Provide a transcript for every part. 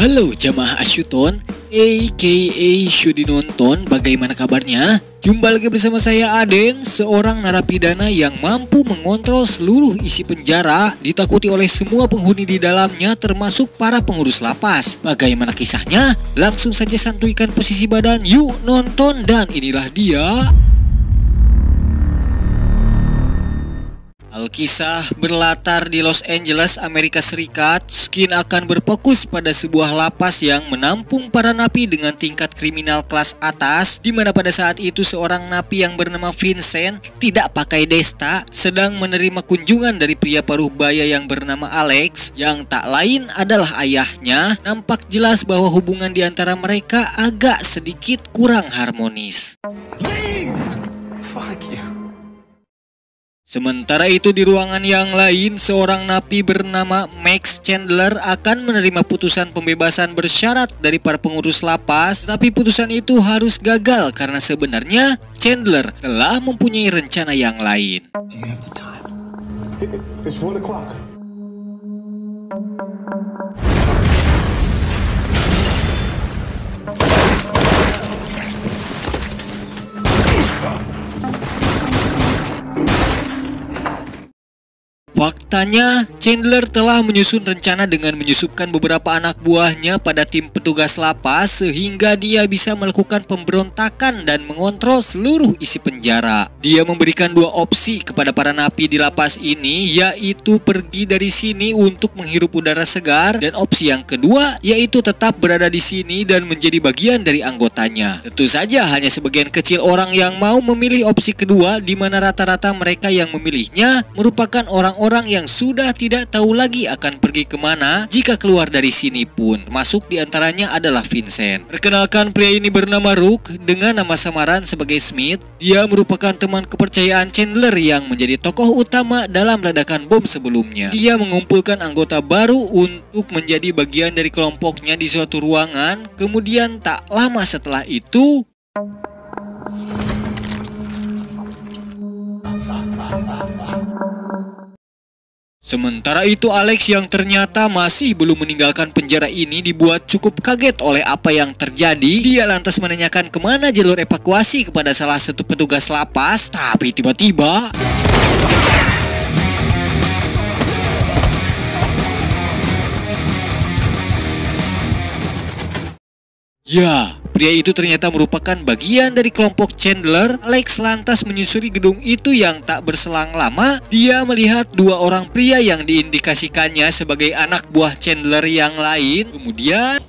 Halo jamaah Asyuton, aka Syudi Nonton, bagaimana kabarnya? Jumpa lagi bersama saya Aden, seorang narapidana yang mampu mengontrol seluruh isi penjara, ditakuti oleh semua penghuni di dalamnya termasuk para pengurus lapas. Bagaimana kisahnya? Langsung saja santuikan posisi badan, yuk nonton, dan inilah dia. Alkisah berlatar di Los Angeles, Amerika Serikat. Skin akan berfokus pada sebuah lapas yang menampung para napi dengan tingkat kriminal kelas atas, di mana pada saat itu seorang napi yang bernama Vincent tidak pakai desta sedang menerima kunjungan dari pria paruh baya yang bernama Alex, yang tak lain adalah ayahnya. Nampak jelas bahwa hubungan di antara mereka agak sedikit kurang harmonis. Sementara itu di ruangan yang lain, seorang napi bernama Max Chandler akan menerima putusan pembebasan bersyarat dari para pengurus lapas. Tapi putusan itu harus gagal karena sebenarnya Chandler telah mempunyai rencana yang lain. Faktanya, Chandler telah menyusun rencana dengan menyusupkan beberapa anak buahnya pada tim petugas lapas sehingga dia bisa melakukan pemberontakan dan mengontrol seluruh isi penjara. Dia memberikan dua opsi kepada para napi di lapas ini, yaitu pergi dari sini untuk menghirup udara segar, dan opsi yang kedua yaitu tetap berada di sini dan menjadi bagian dari anggotanya. Tentu saja hanya sebagian kecil orang yang mau memilih opsi kedua, di mana rata-rata mereka yang memilihnya merupakan orang-orang yang sudah tidak tahu lagi akan pergi kemana jika keluar dari sini pun. Termasuk diantaranya adalah Vincent. Perkenalkan, pria ini bernama Rook dengan nama samaran sebagai Smith. Dia merupakan teman kepercayaan Chandler yang menjadi tokoh utama dalam ledakan bom sebelumnya. Dia mengumpulkan anggota baru untuk menjadi bagian dari kelompoknya di suatu ruangan. Kemudian tak lama setelah itu, sementara itu Alex yang ternyata masih belum meninggalkan penjara ini dibuat cukup kaget oleh apa yang terjadi. Dia lantas menanyakan kemana jalur evakuasi kepada salah satu petugas lapas, tapi tiba-tiba ya, pria itu ternyata merupakan bagian dari kelompok Chandler. Alex lantas menyusuri gedung itu yang tak berselang lama. Dia melihat dua orang pria yang diindikasikannya sebagai anak buah Chandler yang lain. Kemudian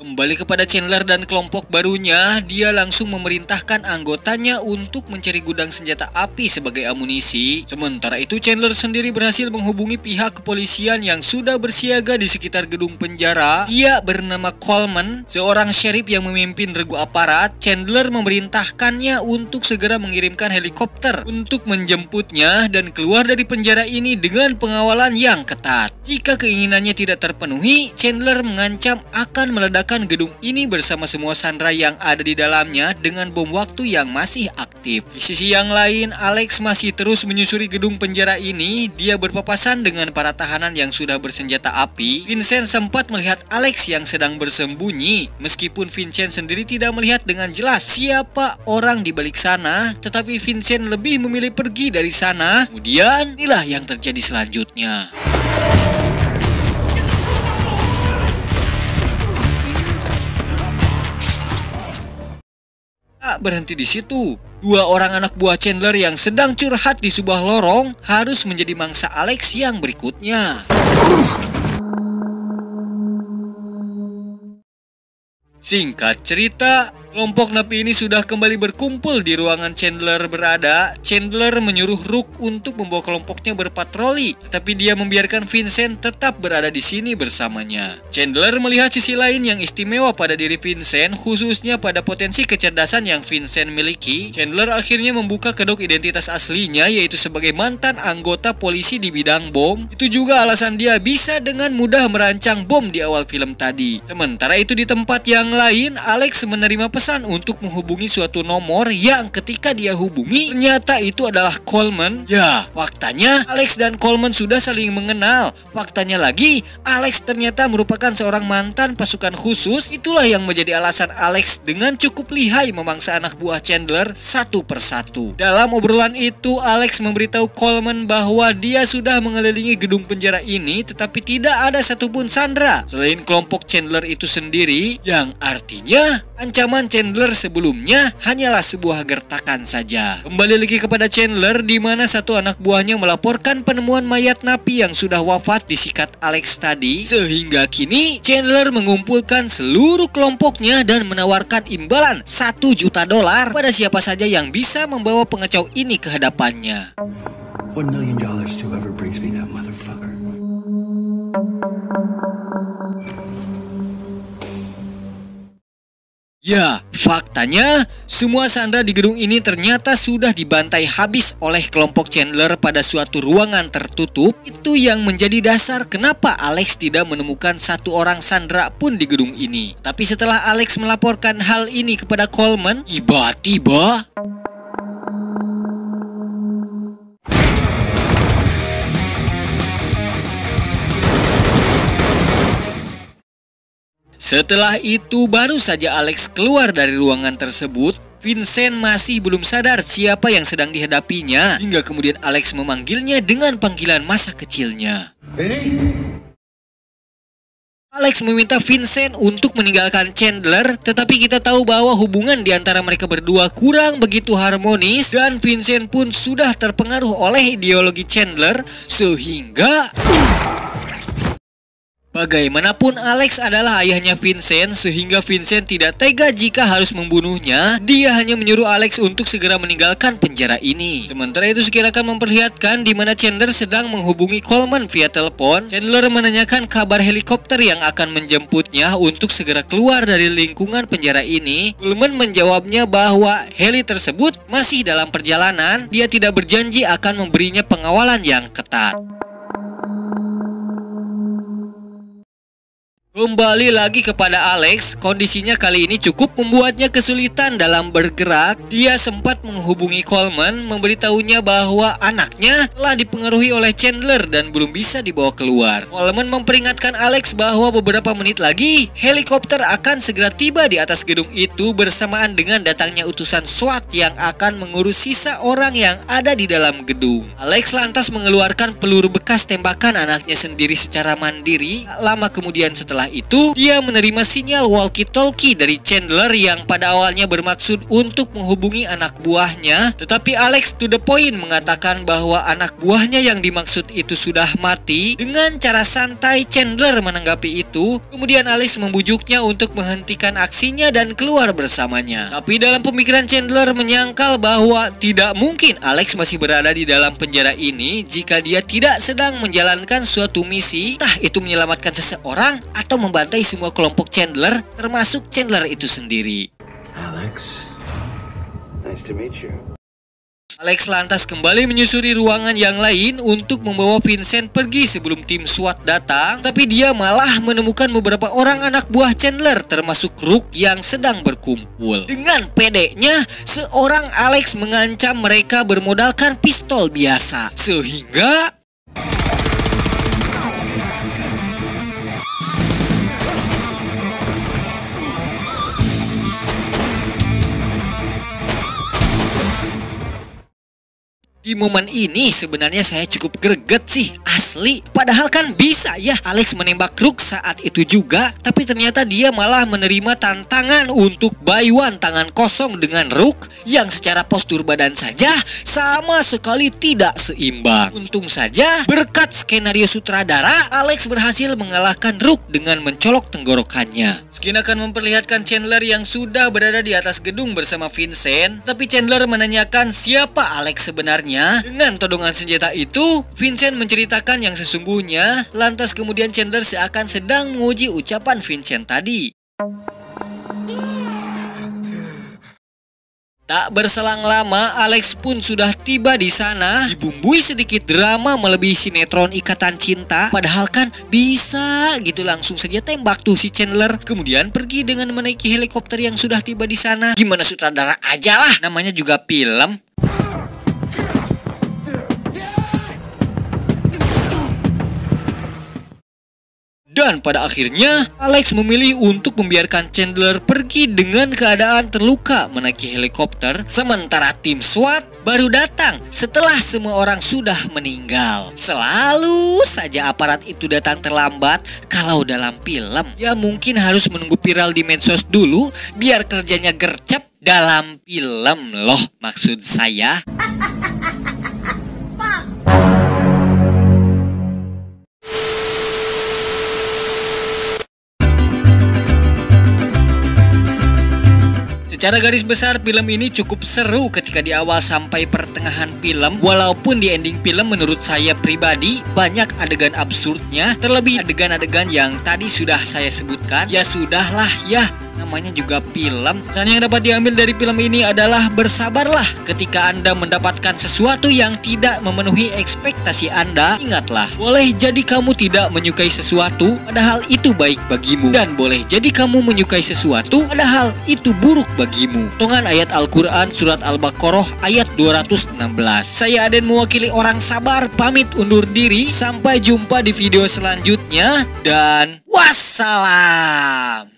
kembali kepada Chandler dan kelompok barunya, dia langsung memerintahkan anggotanya untuk mencari gudang senjata api sebagai amunisi. Sementara itu Chandler sendiri berhasil menghubungi pihak kepolisian yang sudah bersiaga di sekitar gedung penjara. Dia bernama Coleman, seorang sheriff yang memimpin regu aparat. Chandler memerintahkannya untuk segera mengirimkan helikopter untuk menjemputnya dan keluar dari penjara ini dengan pengawalan yang ketat. Jika keinginannya tidak terpenuhi, Chandler mengancam akan meledakkan gedung ini bersama semua sandera yang ada di dalamnya dengan bom waktu yang masih aktif. Di sisi yang lain, Alex masih terus menyusuri gedung penjara ini. Dia berpapasan dengan para tahanan yang sudah bersenjata api. Vincent sempat melihat Alex yang sedang bersembunyi. Meskipun Vincent sendiri tidak melihat dengan jelas siapa orang di balik sana, tetapi Vincent lebih memilih pergi dari sana. Kemudian inilah yang terjadi selanjutnya. Tak berhenti di situ, dua orang anak buah Chandler yang sedang curhat di sebuah lorong harus menjadi mangsa Alex yang berikutnya. Singkat cerita, kelompok napi ini sudah kembali berkumpul di ruangan Chandler berada. Chandler menyuruh Rook untuk membawa kelompoknya berpatroli, tapi dia membiarkan Vincent tetap berada di sini bersamanya. Chandler melihat sisi lain yang istimewa pada diri Vincent, khususnya pada potensi kecerdasan yang Vincent miliki. Chandler akhirnya membuka kedok identitas aslinya, yaitu sebagai mantan anggota polisi di bidang bom. Itu juga alasan dia bisa dengan mudah merancang bom di awal film tadi. Sementara itu di tempat yang lain, Alex menerima pesan untuk menghubungi suatu nomor yang ketika dia hubungi, ternyata itu adalah Coleman. Ya, faktanya Alex dan Coleman sudah saling mengenal. Faktanya lagi, Alex ternyata merupakan seorang mantan pasukan khusus. Itulah yang menjadi alasan Alex dengan cukup lihai memangsa anak buah Chandler satu persatu. Dalam obrolan itu, Alex memberitahu Coleman bahwa dia sudah mengelilingi gedung penjara ini, tetapi tidak ada satupun sandera selain kelompok Chandler itu sendiri, yang artinya ancaman Chandler sebelumnya hanyalah sebuah gertakan saja. Kembali lagi kepada Chandler, di mana satu anak buahnya melaporkan penemuan mayat napi yang sudah wafat disikat Alex tadi. Sehingga kini Chandler mengumpulkan seluruh kelompoknya dan menawarkan imbalan $1 juta pada siapa saja yang bisa membawa pengacau ini ke hadapannya. $1 million to whoever brings me that motherfucker. Ya, faktanya semua sandera di gedung ini ternyata sudah dibantai habis oleh kelompok Chandler pada suatu ruangan tertutup. Itu yang menjadi dasar kenapa Alex tidak menemukan satu orang sandera pun di gedung ini. Tapi setelah Alex melaporkan hal ini kepada Coleman, tiba-tiba setelah itu baru saja Alex keluar dari ruangan tersebut, Vincent masih belum sadar siapa yang sedang dihadapinya, hingga kemudian Alex memanggilnya dengan panggilan masa kecilnya. Alex meminta Vincent untuk meninggalkan Chandler, tetapi kita tahu bahwa hubungan di antara mereka berdua kurang begitu harmonis, dan Vincent pun sudah terpengaruh oleh ideologi Chandler, sehingga bagaimanapun Alex adalah ayahnya Vincent, sehingga Vincent tidak tega jika harus membunuhnya. Dia hanya menyuruh Alex untuk segera meninggalkan penjara ini. Sementara itu sekirakan memperlihatkan di mana Chandler sedang menghubungi Coleman via telepon. Chandler menanyakan kabar helikopter yang akan menjemputnya untuk segera keluar dari lingkungan penjara ini. Coleman menjawabnya bahwa heli tersebut masih dalam perjalanan. Dia tidak berjanji akan memberinya pengawalan yang ketat. Kembali lagi kepada Alex, kondisinya kali ini cukup membuatnya kesulitan dalam bergerak. Dia sempat menghubungi Coleman, memberitahunya bahwa anaknya telah dipengaruhi oleh Chandler dan belum bisa dibawa keluar. Coleman memperingatkan Alex bahwa beberapa menit lagi helikopter akan segera tiba di atas gedung itu bersamaan dengan datangnya utusan SWAT yang akan mengurus sisa orang yang ada di dalam gedung. Alex lantas mengeluarkan peluru bekas tembakan anaknya sendiri secara mandiri. Lama kemudian setelah itu, dia menerima sinyal walkie-talkie dari Chandler yang pada awalnya bermaksud untuk menghubungi anak buahnya, tetapi Alex to the point mengatakan bahwa anak buahnya yang dimaksud itu sudah mati. Dengan cara santai Chandler menanggapi itu, kemudian Alex membujuknya untuk menghentikan aksinya dan keluar bersamanya. Tapi dalam pemikiran Chandler menyangkal bahwa tidak mungkin Alex masih berada di dalam penjara ini jika dia tidak sedang menjalankan suatu misi, entah itu menyelamatkan seseorang atau membantai semua kelompok Chandler, termasuk Chandler itu sendiri. Alex, nice to meet you. Alex lantas kembali menyusuri ruangan yang lain untuk membawa Vincent pergi sebelum tim SWAT datang, tapi dia malah menemukan beberapa orang anak buah Chandler termasuk Rook yang sedang berkumpul. Dengan pedenya, seorang Alex mengancam mereka bermodalkan pistol biasa, sehingga di Di momen ini sebenarnya saya cukup greget sih, asli. Padahal kan bisa ya Alex menembak Rook saat itu juga, tapi ternyata dia malah menerima tantangan untuk buy one tangan kosong dengan Rook yang secara postur badan saja sama sekali tidak seimbang. Untung saja berkat skenario sutradara, Alex berhasil mengalahkan Rook dengan mencolok tenggorokannya. Skin akan memperlihatkan Chandler yang sudah berada di atas gedung bersama Vincent, tapi Chandler menanyakan siapa Alex sebenarnya. Dengan todongan senjata itu, Vincent menceritakan yang sesungguhnya, lantas kemudian Chandler seakan sedang menguji ucapan Vincent tadi. Tak berselang lama, Alex pun sudah tiba di sana. Dibumbui sedikit drama melebihi sinetron Ikatan Cinta. Padahal kan bisa gitu langsung saja tembak tuh si Chandler. Kemudian pergi dengan menaiki helikopter yang sudah tiba di sana. Gimana sutradara aja lah, namanya juga film. Dan pada akhirnya, Alex memilih untuk membiarkan Chandler pergi dengan keadaan terluka menaiki helikopter, sementara tim SWAT baru datang setelah semua orang sudah meninggal. Selalu saja aparat itu datang terlambat kalau dalam film. Ya mungkin harus menunggu viral di medsos dulu biar kerjanya gercep dalam film loh maksud saya. Secara garis besar film ini cukup seru ketika di awal sampai pertengahan film. Walaupun di ending film menurut saya pribadi banyak adegan absurdnya, terlebih adegan-adegan yang tadi sudah saya sebutkan. Ya sudahlah ya, namanya juga film. Pesan yang dapat diambil dari film ini adalah bersabarlah ketika Anda mendapatkan sesuatu yang tidak memenuhi ekspektasi Anda. Ingatlah, boleh jadi kamu tidak menyukai sesuatu padahal itu baik bagimu, dan boleh jadi kamu menyukai sesuatu padahal itu buruk bagimu. Potongan ayat Al-Quran surat Al-Baqarah ayat 216. Saya Aden mewakili orang sabar pamit undur diri. Sampai jumpa di video selanjutnya dan wassalam.